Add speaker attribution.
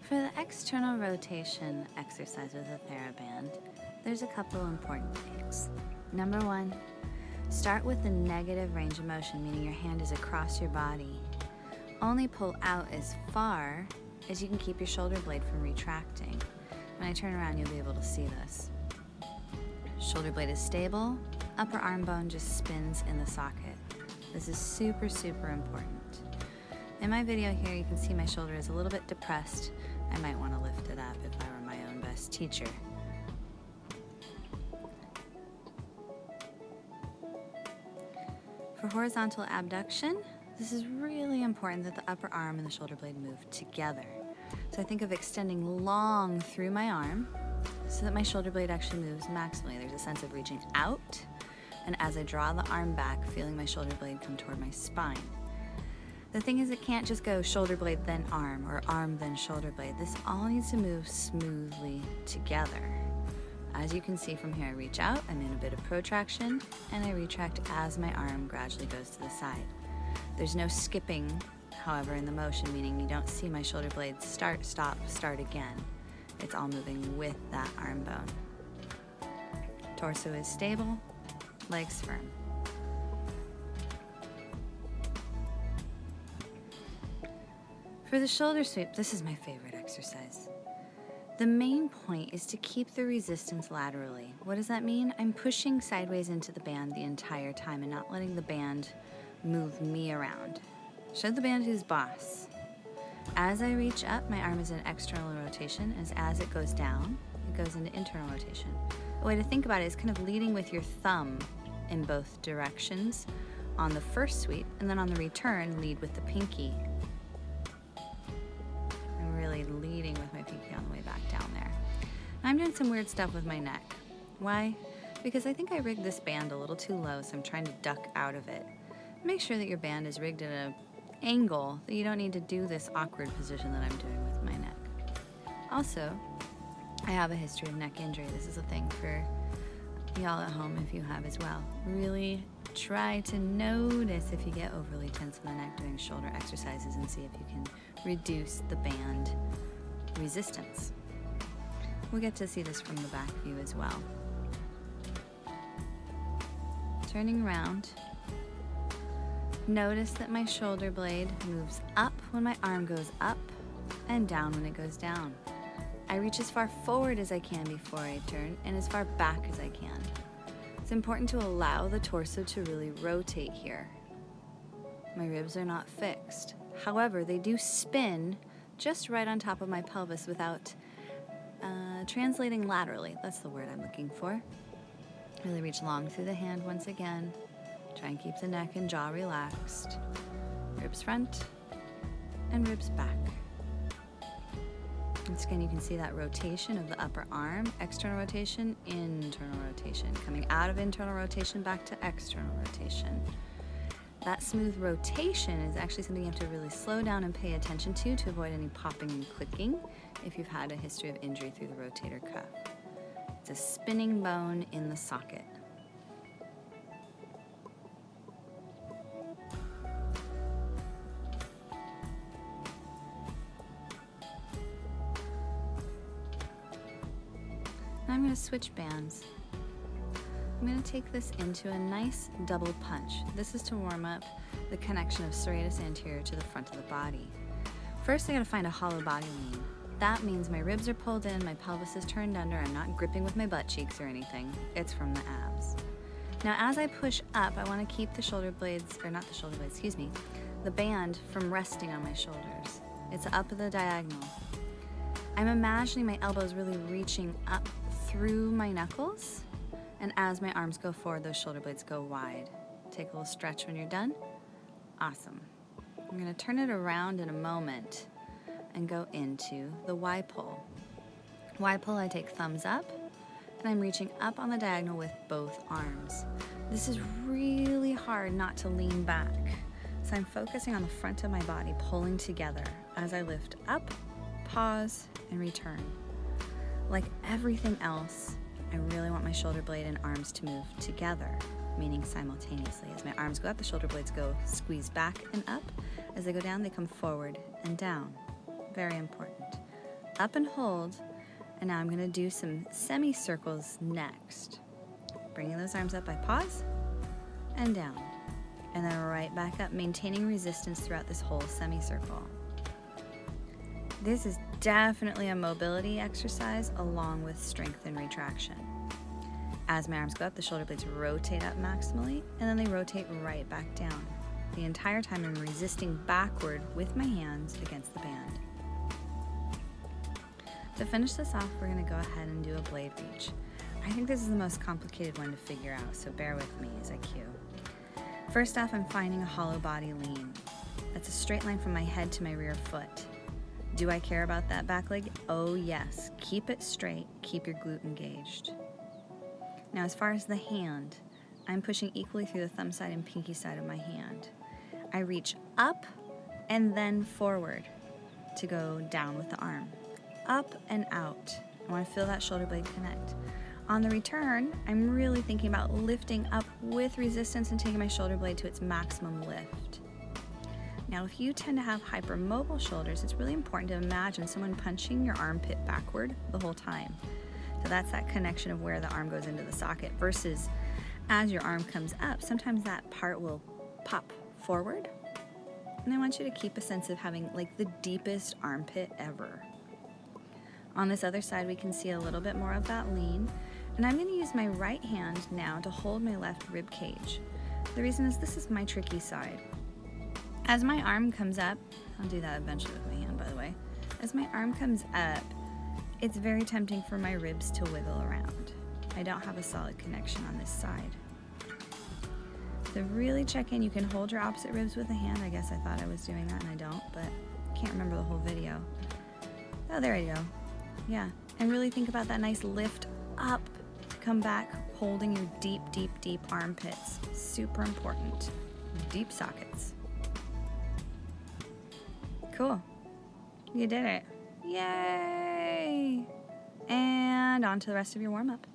Speaker 1: For the external rotation exercise with the Theraband, there's a couple important things. Number one, start with the negative range of motion, meaning your hand is across your body. Only pull out as far as you can keep your shoulder blade from retracting. When I turn around, you'll be able to see this. Shoulder blade is stable, upper arm bone just spins in the socket. This is super, super important. In my video here, you can see my shoulder is a little bit depressed. I might want to lift it up if I were my own best teacher. For horizontal abduction, this is really important that the upper arm and the shoulder blade move together. So I think of extending long through my arm so that my shoulder blade actually moves maximally. There's a sense of reaching out, and as I draw the arm back, feeling my shoulder blade come toward my spine. The thing is, it can't just go shoulder blade then arm, or arm then shoulder blade. This all needs to move smoothly together. As you can see from here, I reach out, I'm in a bit of protraction, and I retract as my arm gradually goes to the side. There's no skipping, however, in the motion, meaning you don't see my shoulder blade start, stop, start again. It's all moving with that arm bone. Torso is stable, legs firm. For the shoulder sweep, this is my favorite exercise. The main point is to keep the resistance laterally. What does that mean? I'm pushing sideways into the band the entire time and not letting the band move me around. Show the band who's boss. As I reach up, my arm is in external rotation, as it goes down, it goes into internal rotation. The way to think about it is kind of leading with your thumb in both directions on the first sweep, and then on the return, lead with the pinky. I'm really leading with my pinky on the way back down there. I'm doing some weird stuff with my neck. Why? Because I think I rigged this band a little too low, so I'm trying to duck out of it. Make sure that your band is rigged at an angle that you don't need to do this awkward position that I'm doing with my neck. Also, I have a history of neck injury. This is a thing for y'all at home if you have as well. Really try to notice if you get overly tense in the neck doing shoulder exercises and see if you can reduce the band resistance. We'll get to see this from the back view as well. Turning around, notice that my shoulder blade moves up when my arm goes up and down when it goes down. I reach as far forward as I can before I turn and as far back as I can. It's important to allow the torso to really rotate here. My ribs are not fixed. However, they do spin just right on top of my pelvis without translating laterally. That's the word I'm looking for. Really reach long through the hand once again. Try and keep the neck and jaw relaxed. Ribs front and ribs back. Once again, you can see that rotation of the upper arm, external rotation, internal rotation, coming out of internal rotation back to external rotation. That smooth rotation is actually something you have to really slow down and pay attention to avoid any popping and clicking if you've had a history of injury through the rotator cuff. It's a spinning bone in the socket. I'm going to switch bands. I'm going to take this into a nice double punch. This is to warm up the connection of serratus anterior to the front of the body. First, I got to find a hollow body lean. That means my ribs are pulled in, my pelvis is turned under, I'm not gripping with my butt cheeks or anything. It's from the abs. Now, as I push up, I want to keep the shoulder blades, or not the shoulder blades, excuse me, the band from resting on my shoulders. It's up the diagonal. I'm imagining my elbows really reaching up through my knuckles, and as my arms go forward, those shoulder blades go wide. Take a little stretch when you're done. Awesome. I'm going to turn it around in a moment and go into the Y pull. Y pull, I take thumbs up, and I'm reaching up on the diagonal with both arms. This is really hard not to lean back, so I'm focusing on the front of my body, pulling together as I lift up, pause, and return. Like everything else, I really want my shoulder blade and arms to move together, meaning simultaneously. As my arms go up, the shoulder blades go squeeze back and up. As they go down, they come forward and down. Very important. up and hold, and now I'm gonna do some semicircles next. Bringing those arms up, I pause, and down, and then right back up, maintaining resistance throughout this whole semicircle. This is definitely a mobility exercise along with strength and retraction. As my arms go up, the shoulder blades rotate up maximally, and then they rotate right back down. The entire time I'm resisting backward with my hands against the band. To finish this off, we're gonna go ahead and do a blade reach. I think this is the most complicated one to figure out, so bear with me as I cue. First off, I'm finding a hollow body lean. That's a straight line from my head to my rear foot. Do I care about that back leg? Oh yes. Keep it straight, keep your glute engaged. Now as far as the hand, I'm pushing equally through the thumb side and pinky side of my hand. I reach up and then forward to go down with the arm. Up and out. I want to feel that shoulder blade connect. On the return, I'm really thinking about lifting up with resistance and taking my shoulder blade to its maximum lift. Now, if you tend to have hypermobile shoulders, it's really important to imagine someone punching your armpit backward the whole time. So that's that connection of where the arm goes into the socket versus as your arm comes up, sometimes that part will pop forward. And I want you to keep a sense of having like the deepest armpit ever. On this other side, we can see a little bit more of that lean. And I'm going to use my right hand now to hold my left rib cage. The reason is this is my tricky side. As my arm comes up, I'll do that eventually with my hand, by the way. As my arm comes up, it's very tempting for my ribs to wiggle around. I don't have a solid connection on this side. So really check in. You can hold your opposite ribs with a hand. I guess I thought I was doing that and I don't, but I can't remember the whole video. Oh, there you go. Yeah, and really think about that nice lift up to come back, holding your deep, deep, deep armpits. Super important. Deep sockets. Cool. You did it. Yay! And on to the rest of your warm-up.